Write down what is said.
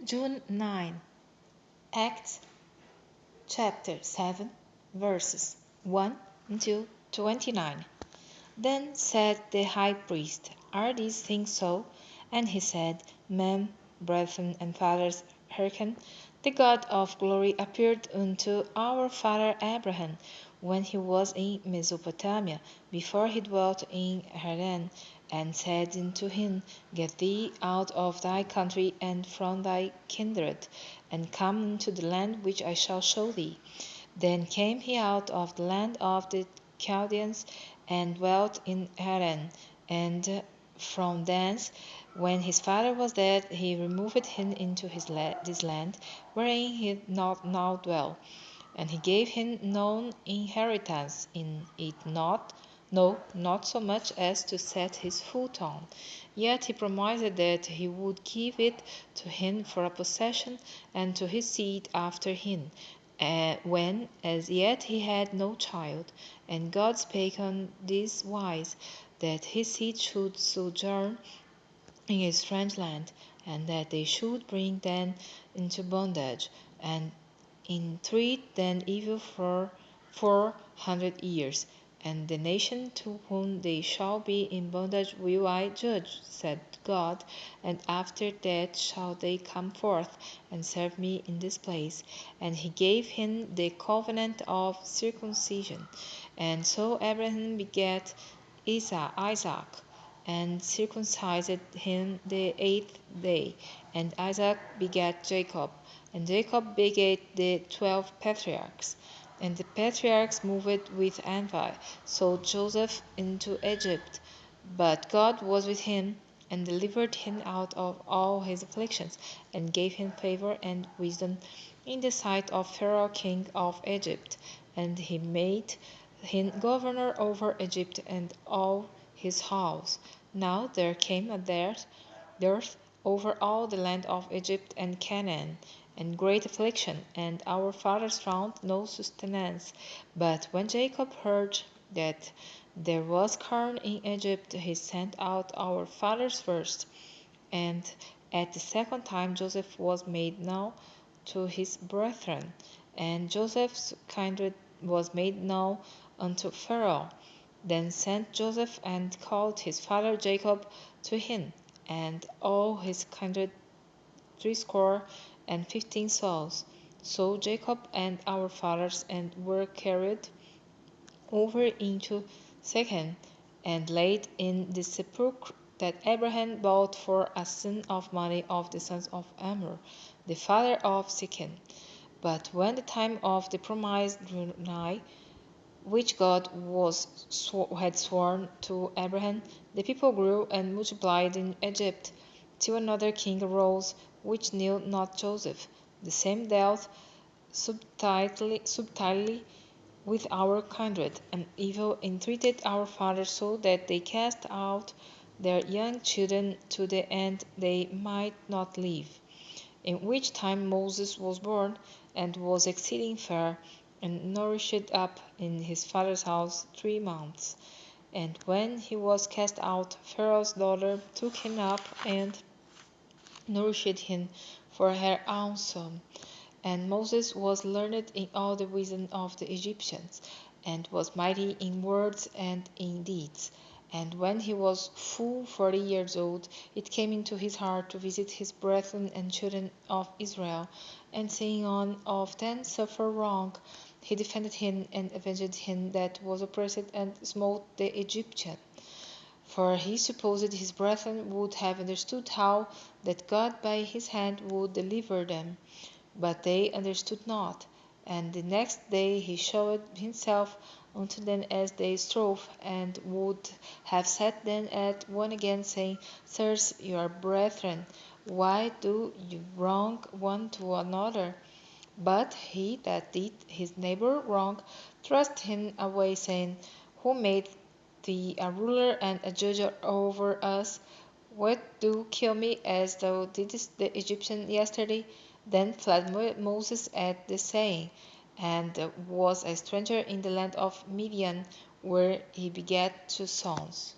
June 9. Acts chapter 7, verses 1 until 29. Then said the high priest, Are these things so? And he said, Men, brethren, and fathers, hearken. The God of glory appeared unto our father Abraham when he was in Mesopotamia, before he dwelt in Haran, and said unto him, Get thee out of thy country and from thy kindred, and come into the land which I shall show thee. Then came he out of the land of the Chaldeans, and dwelt in Haran. And from thence, when his father was dead, he removed him into this land, wherein he now dwell. And he gave him no inheritance in it, not so much as to set his foot on. Yet he promised that he would give it to him for a possession, and to his seed after him, when as yet he had no child. And God spake on this wise, that his seed should sojourn in a strange land, and that they should bring them into bondage, and entreat them evil for 400 years. And the nation to whom they shall be in bondage will I judge, said God, and after that shall they come forth and serve me in this place. And he gave him the covenant of circumcision. And so Abraham begat Isaac, and circumcised him the 8th day. And Isaac begat Jacob, and Jacob begat the 12 patriarchs. And the patriarchs moved with envy, sold Joseph into Egypt. But God was with him, and delivered him out of all his afflictions, and gave him favor and wisdom in the sight of Pharaoh king of Egypt. And he made him governor over Egypt and all his house. Now there came a dearth over all the land of Egypt and Canaan, and great affliction, and our fathers found no sustenance. But when Jacob heard that there was corn in Egypt, he sent out our fathers first. And at the second time Joseph was made known to his brethren, and Joseph's kindred was made known unto Pharaoh. Then sent Joseph and called his father Jacob to him, and all his kindred threescore and 15 souls. So Jacob and our fathers and were carried over into Shechem, and laid in the sepulchre that Abraham bought for a sum of money of the sons of Hamor, the father of Shechem. But when the time of the promise drew nigh, which God had sworn to Abraham, the people grew and multiplied in Egypt, till another king arose, which knew not Joseph. The same dealt subtilely with our kindred, and evil entreated our fathers, so that they cast out their young children to the end they might not live. In which time Moses was born, and was exceeding fair, and nourished up in his father's house 3 months. And when he was cast out, Pharaoh's daughter took him up and nourished him for her own son. And Moses was learned in all the wisdom of the Egyptians, and was mighty in words and in deeds. And when he was full 40 years old, it came into his heart to visit his brethren and children of Israel, and seeing one of them suffer wrong, he defended him and avenged him that was oppressed, and smote the Egyptian. For he supposed his brethren would have understood how that God by his hand would deliver them. But they understood not. And the next day he showed himself unto them as they strove, and would have set them at one again, saying, Sirs, you are brethren, why do you wrong one to another? But he that did his neighbor wrong thrust him away, saying, Who made thee a ruler and a judge over us? What, do kill me as thou didst the Egyptian yesterday? Then fled Moses at the saying, and was a stranger in the land of Midian, where he begat 2 sons.